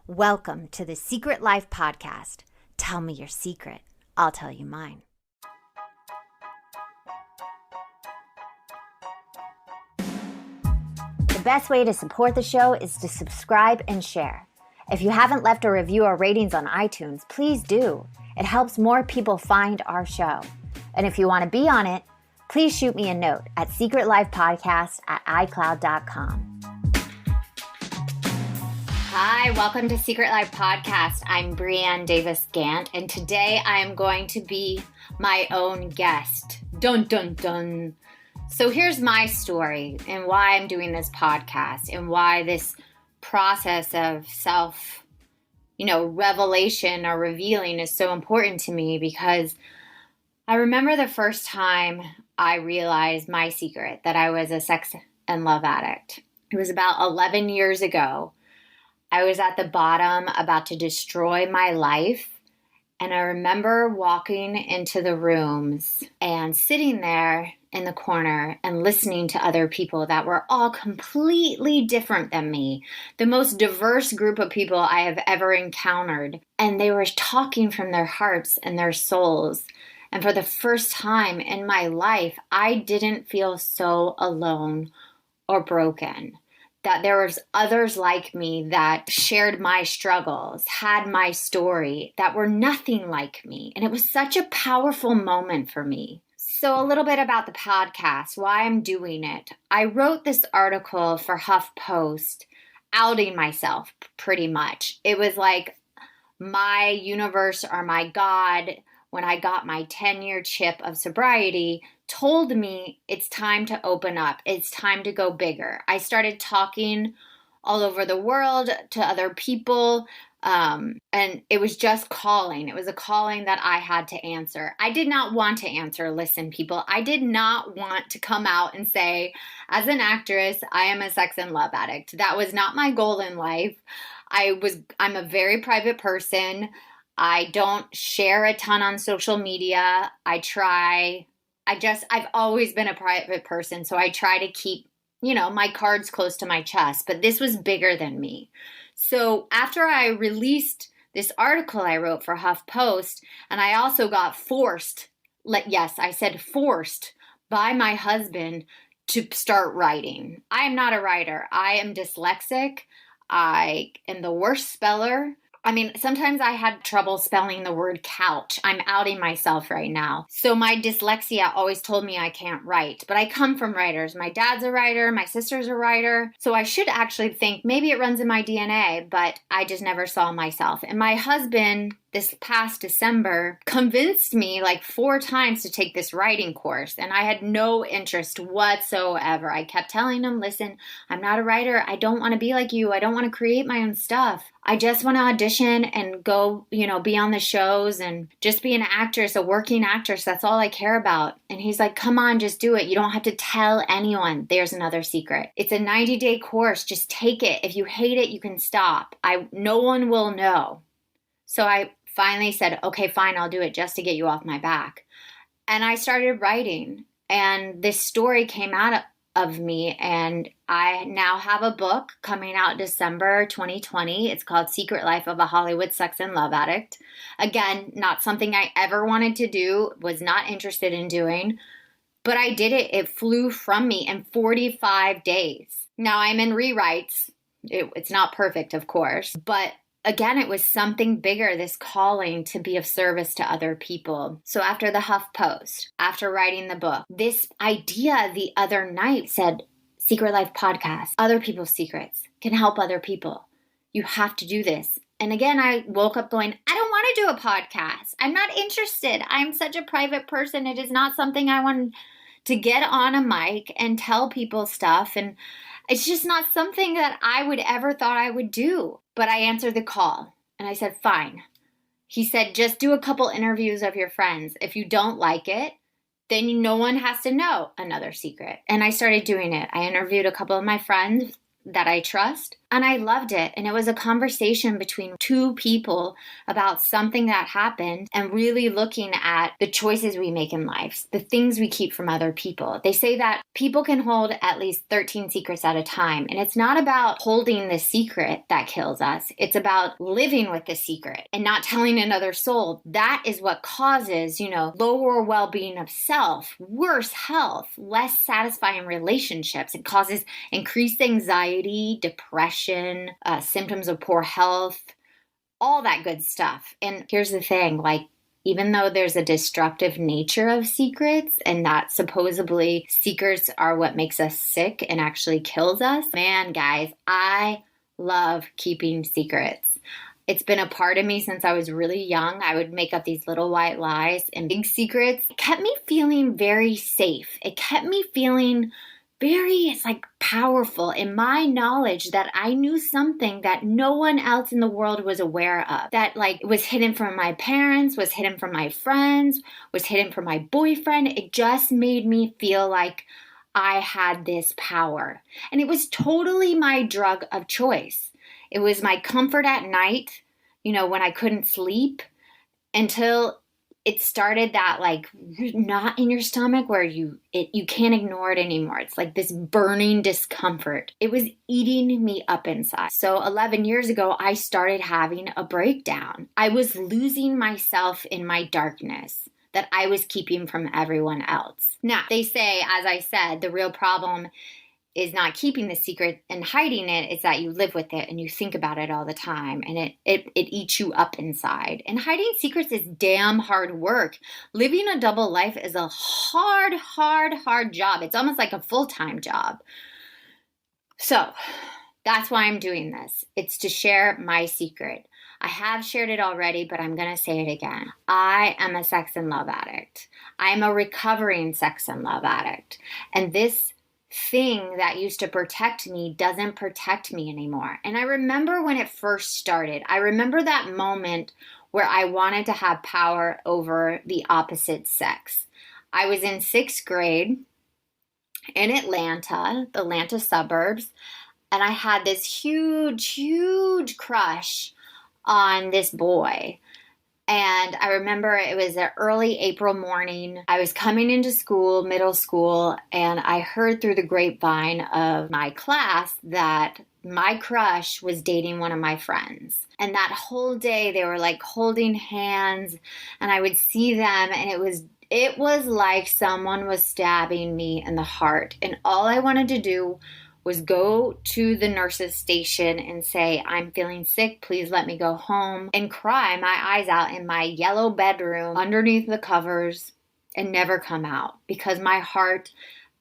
Welcome to the Secret Life Podcast. Tell me your secret. I'll tell you mine. The best way to support the show is to subscribe and share. If you haven't left a review or ratings on iTunes, please do. It helps more people find our show. And if you want to be on it, please shoot me a note at secretlifepodcast@icloud.com. Hi, welcome to Secret Life Podcast. I'm Brianne Davis-Gant, and today I am going to be my own guest. Dun, dun, dun. So here's my story and why I'm doing this podcast and why this process of revelation or revealing is so important to me, because I remember the first time I realized my secret, that I was a sex and love addict. It was about 11 years ago. I was at the bottom, about to destroy my life. And I remember walking into the rooms and sitting there in the corner and listening to other people that were all completely different than me. The most diverse group of people I have ever encountered. And they were talking from their hearts and their souls. And for the first time in my life, I didn't feel so alone or broken. That there was others like me that shared my struggles, had my story, that were nothing like me. And it was such a powerful moment for me. So a little bit about the podcast, why I'm doing it. I wrote this article for HuffPost, outing myself pretty much. It was like my universe or my God, when I got my 10-year chip of sobriety, told me it's time to open up. It's time to go bigger. I started talking all over the world to other people, and it was just calling. It was a calling that I had to answer. I did not want to answer. Listen, people, I did not want to come out and say, as an actress, I am a sex and love addict. That was not my goal in life. I'm a very private person. I don't share a ton on social media. I've always been a private person, so I try to keep, my cards close to my chest, but this was bigger than me. So after I released this article I wrote for HuffPost, and I also got forced by my husband to start writing. I am not a writer. I am dyslexic. I am the worst speller. Sometimes I had trouble spelling the word couch. I'm outing myself right now. So my dyslexia always told me I can't write, but I come from writers. My dad's a writer, my sister's a writer. So I should actually think maybe it runs in my DNA, but I just never saw myself. And my husband, this past December, convinced me like 4 times to take this writing course, and I had no interest whatsoever. I kept telling him, listen, I'm not a writer. I don't want to be like you. I don't want to create my own stuff. I just want to audition and go, be on the shows and just be an actress, a working actress. That's all I care about. And he's like, come on, just do it. You don't have to tell anyone. There's another secret. It's a 90-day course. Just take it. If you hate it, you can stop. No one will know. So I finally said, okay, fine, I'll do it just to get you off my back. And I started writing, and this story came out of me, and I now have a book coming out December 2020. It's called Secret Life of a Hollywood Sex and Love Addict. Again, not something I ever wanted to do, was not interested in doing, but I did it. It flew from me in 45 days. Now I'm in rewrites. It's not perfect, of course, but again, it was something bigger, this calling to be of service to other people. So after the HuffPost, after writing the book, this idea the other night said, Secret Life Podcast, other people's secrets can help other people. You have to do this. And again, I woke up going, I don't want to do a podcast. I'm not interested. I'm such a private person. It is not something I want to get on a mic and tell people stuff. And it's just not something that I would ever thought I would do. But I answered the call and I said, fine. He said, just do a couple interviews of your friends. If you don't like it, then no one has to know another secret. And I started doing it. I interviewed a couple of my friends that I trust. And I loved it. And it was a conversation between two people about something that happened and really looking at the choices we make in life, the things we keep from other people. They say that people can hold at least 13 secrets at a time. And it's not about holding the secret that kills us. It's about living with the secret and not telling another soul. That is what causes, lower well-being of self, worse health, less satisfying relationships. It causes increased anxiety, depression, symptoms of poor health, all that good stuff. And here's the thing, even though there's a destructive nature of secrets and that supposedly secrets are what makes us sick and actually kills us, man, guys, I love keeping secrets. It's been a part of me since I was really young. I would make up these little white lies and big secrets. It kept me feeling very safe. It kept me feeling it's powerful in my knowledge that I knew something that no one else in the world was aware of. That was hidden from my parents, was hidden from my friends, was hidden from my boyfriend. It just made me feel like I had this power. And it was totally my drug of choice. It was my comfort at night, when I couldn't sleep, until it started that knot in your stomach where you can't ignore it anymore. It's like this burning discomfort. It was eating me up inside. So 11 years ago, I started having a breakdown. I was losing myself in my darkness that I was keeping from everyone else. Now, they say, as I said, the real problem is not keeping the secret and hiding it. It's that you live with it and you think about it all the time, and it eats you up inside. And hiding secrets is damn hard work. Living a double life is a hard job. It's almost like a full-time job. So that's why I'm doing this. It's to share my secret. I have shared it already, but I'm going to say it again. I am a sex and love addict. I am a recovering sex and love addict. And this thing that used to protect me doesn't protect me anymore. And I remember when it first started. I remember that moment where I wanted to have power over the opposite sex. I was in 6th grade in Atlanta, the Atlanta suburbs, and I had this huge crush on this boy. And I remember it was an early April morning. I was coming into school, middle school, and I heard through the grapevine of my class that my crush was dating one of my friends. And that whole day they were holding hands, and I would see them, and it was like someone was stabbing me in the heart. And all I wanted to do was go to the nurse's station and say, I'm feeling sick, please let me go home, and cry my eyes out in my yellow bedroom underneath the covers and never come out, because my heart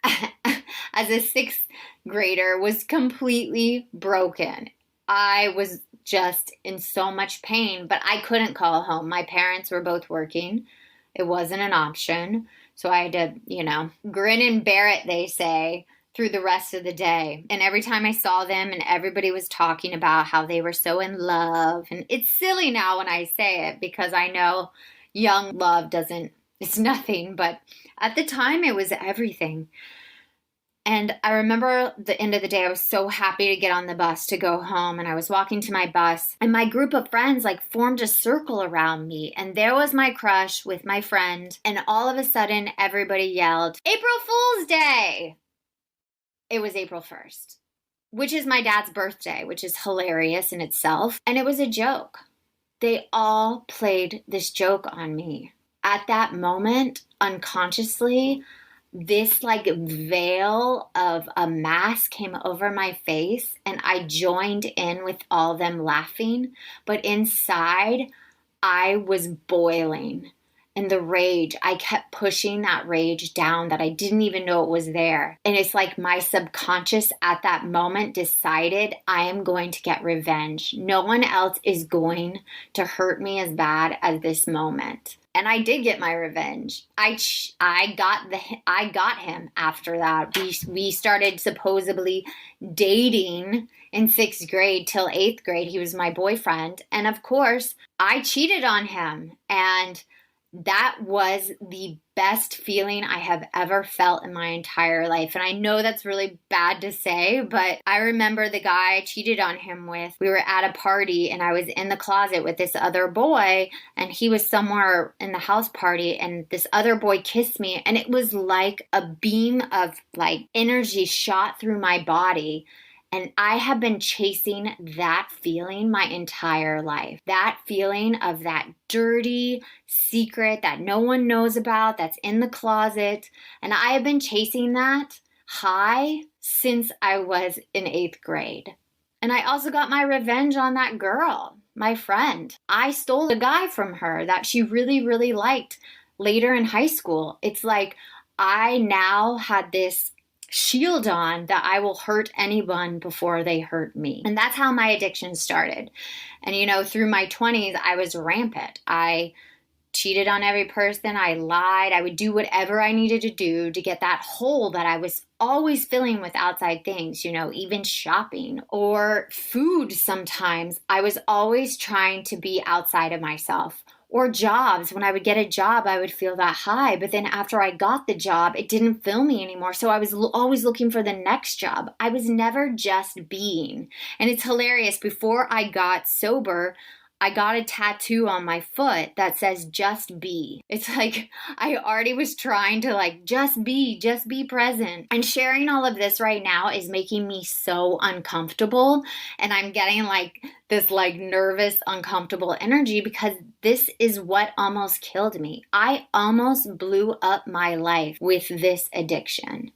as a 6th grader was completely broken. I was just in so much pain, but I couldn't call home. My parents were both working. It wasn't an option. So I had to, grin and bear it, they say, through the rest of the day. And every time I saw them and everybody was talking about how they were so in love, and it's silly now when I say it because I know young love it's nothing, but at the time it was everything. And I remember the end of the day, I was so happy to get on the bus to go home, and I was walking to my bus, and my group of friends formed a circle around me, and there was my crush with my friend, and all of a sudden everybody yelled, April Fool's Day! It was April 1st, which is my dad's birthday, which is hilarious in itself. And it was a joke. They all played this joke on me. At that moment, unconsciously, this veil of a mask came over my face, and I joined in with all them laughing. But inside, I was boiling. And the rage, I kept pushing that rage down that I didn't even know it was there. And it's like my subconscious at that moment decided I am going to get revenge. No one else is going to hurt me as bad as this moment. And I did get my revenge. I got him after that. We started supposedly dating in 6th grade till 8th grade. He was my boyfriend. And of course, I cheated on him. And that was the best feeling I have ever felt in my entire life. And I know that's really bad to say, but I remember the guy I cheated on him with. We were at a party and I was in the closet with this other boy, and he was somewhere in the house party, and this other boy kissed me, and it was like a beam of like energy shot through my body. And I have been chasing that feeling my entire life. That feeling of that dirty secret that no one knows about, that's in the closet. And I have been chasing that high since I was in 8th grade. And I also got my revenge on that girl, my friend. I stole a guy from her that she really, really liked later in high school. It's like I now had this shield on that I will hurt anyone before they hurt me. And that's how my addiction started. And, you know, through my 20s, I was rampant. I cheated on every person. I lied. I would do whatever I needed to do to get that hole that I was always filling with outside things, you know, even shopping or food sometimes. I was always trying to be outside of myself. Or jobs. When I would get a job, I would feel that high. But then after I got the job, it didn't fill me anymore. So I was always looking for the next job. I was never just being. And it's hilarious. Before I got sober, I got a tattoo on my foot that says just be. It's like I already was trying to like just be present. And sharing all of this right now is making me so uncomfortable. And I'm getting like this like nervous, uncomfortable energy because this is what almost killed me. I almost blew up my life with this addiction.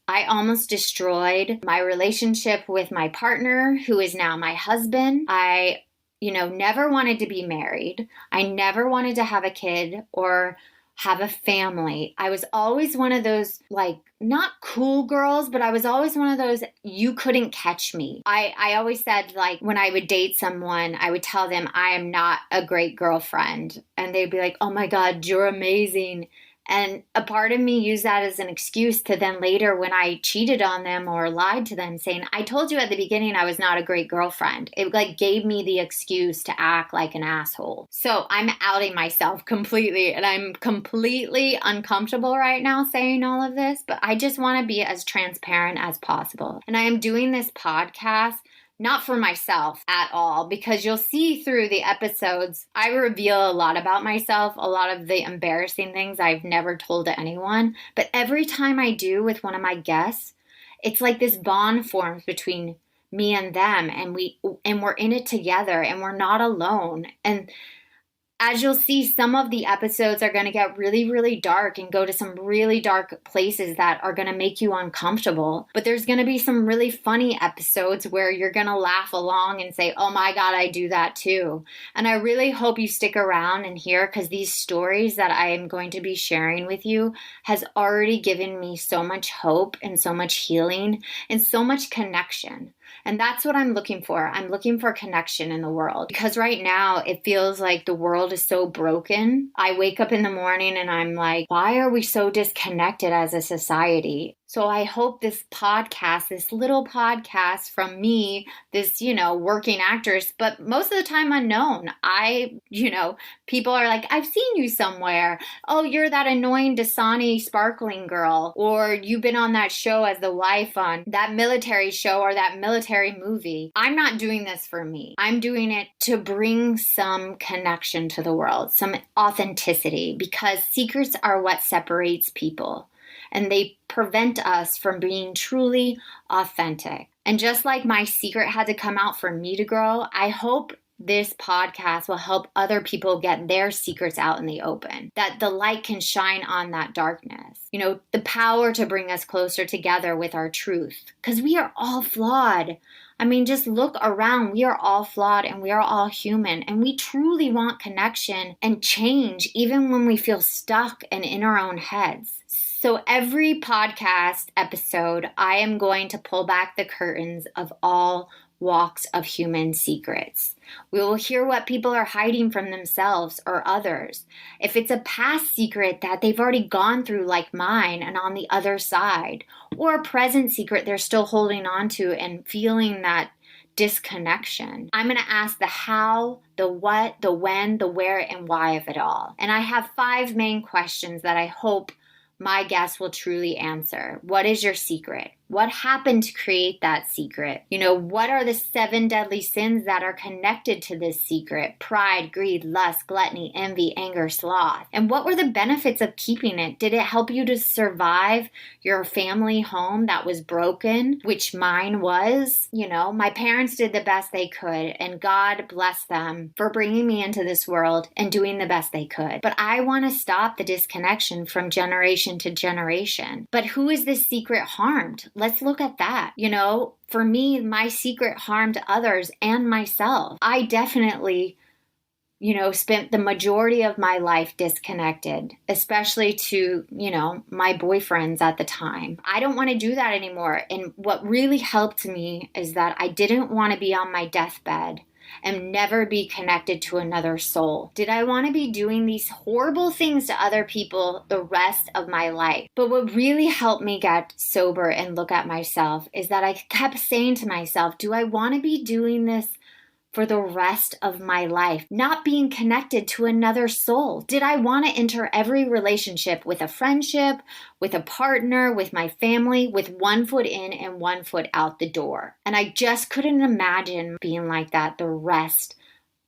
I almost destroyed my relationship with my partner, who is now my husband. I never wanted to be married. I never wanted to have a kid or have a family. I was always one of those, like, not cool girls, but I was always one of those, you couldn't catch me. I always said, like, when I would date someone, I would tell them I am not a great girlfriend. And they'd be like, oh my God, you're amazing. And a part of me used that as an excuse to then later when I cheated on them or lied to them saying, I told you at the beginning I was not a great girlfriend. It like gave me the excuse to act like an asshole. So I'm outing myself completely, and I'm completely uncomfortable right now saying all of this, but I just want to be as transparent as possible. And I am doing this podcast not for myself at all, because you'll see through the episodes, I reveal a lot about myself, a lot of the embarrassing things I've never told to anyone. But every time I do with one of my guests, it's like this bond forms between me and them, and we're in it together, and we're not alone. And as you'll see, some of the episodes are going to get really, really dark and go to some really dark places that are going to make you uncomfortable. But there's going to be some really funny episodes where you're going to laugh along and say, oh my God, I do that too. And I really hope you stick around and hear, because these stories that I am going to be sharing with you has already given me so much hope and so much healing and so much connection. And that's what I'm looking for. I'm looking for connection in the world, because right now it feels like the world is so broken. I wake up in the morning and I'm like, why are we so disconnected as a society? So I hope this podcast, this little podcast from me, this, working actress, but most of the time unknown. People are like, I've seen you somewhere. Oh, you're that annoying Dasani sparkling girl. Or you've been on that show as the wife on that military show or that military movie. I'm not doing this for me. I'm doing it to bring some connection to the world, some authenticity, because secrets are what separates people. And they prevent us from being truly authentic. And just like my secret had to come out for me to grow, I hope this podcast will help other people get their secrets out in the open, that the light can shine on that darkness. The power to bring us closer together with our truth, because we are all flawed. I mean, just look around. We are all flawed and we are all human, and we truly want connection and change even when we feel stuck and in our own heads. So every podcast episode, I am going to pull back the curtains of all walks of human secrets. We will hear what people are hiding from themselves or others. If it's a past secret that they've already gone through, like mine, and on the other side, or a present secret they're still holding on to and feeling that disconnection. I'm going to ask the how, the what, the when, the where, and why of it all. And I have 5 main questions that I hope my guests will truly answer. What is your secret? What happened to create that secret? What are the 7 deadly sins that are connected to this secret? Pride, greed, lust, gluttony, envy, anger, sloth. And what were the benefits of keeping it? Did it help you to survive your family home that was broken, which mine was? My parents did the best they could, and God bless them for bringing me into this world and doing the best they could. But I want to stop the disconnection from generation to generation. But who is this secret harmed? Let's look at that. For me, my secret harmed others and myself. I definitely, spent the majority of my life disconnected, especially to, my boyfriends at the time. I don't want to do that anymore. And what really helped me is that I didn't want to be on my deathbed and never be connected to another soul. Did I want to be doing these horrible things to other people the rest of my life? But what really helped me get sober and look at myself is that I kept saying to myself, do I want to be doing this for the rest of my life, not being connected to another soul? Did I want to enter every relationship with a friendship, with a partner, with my family, with 1 foot in and 1 foot out the door? And I just couldn't imagine being like that the rest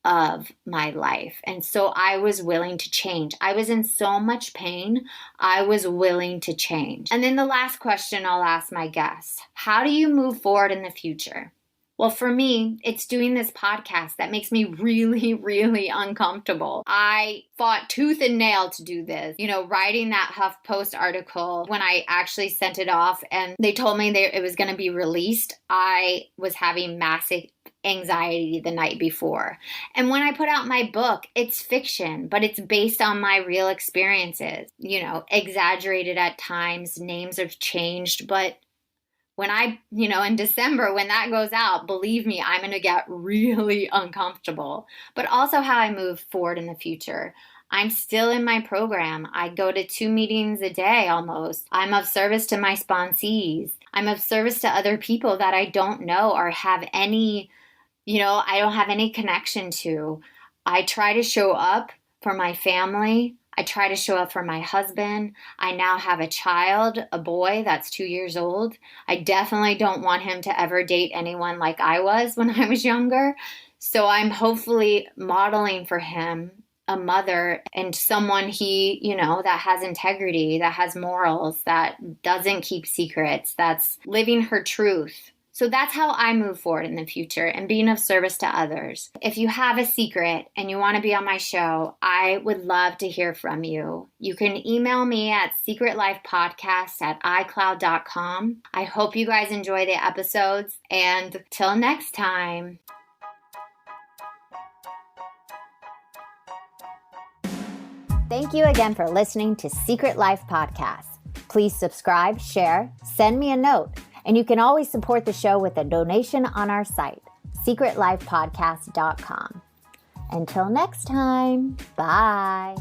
of my life. And so I was willing to change. I was in so much pain. I was willing to change. And then the last question I'll ask my guests, how do you move forward in the future? Well, for me, it's doing this podcast that makes me really, really uncomfortable. I fought tooth and nail to do this. Writing that HuffPost article, when I actually sent it off and they told me it was going to be released, I was having massive anxiety the night before. And when I put out my book, it's fiction, but it's based on my real experiences, exaggerated at times, names have changed, but when in December, when that goes out, believe me, I'm going to get really uncomfortable. But also how I move forward in the future. I'm still in my program. I go to 2 meetings a day almost. I'm of service to my sponsees. I'm of service to other people that I don't know or have any, I don't have any connection to. I try to show up for my family. I try to show up for my husband. I now have a child, a boy that's 2 years old. I definitely don't want him to ever date anyone like I was when I was younger. So I'm hopefully modeling for him a mother and someone that has integrity, that has morals, that doesn't keep secrets, that's living her truth. So that's how I move forward in the future and being of service to others. If you have a secret and you want to be on my show, I would love to hear from you. You can email me at secretlifepodcast@icloud.com. I hope you guys enjoy the episodes, and till next time. Thank you again for listening to Secret Life Podcast. Please subscribe, share, send me a note. And you can always support the show with a donation on our site, secretlifepodcast.com. Until next time, bye.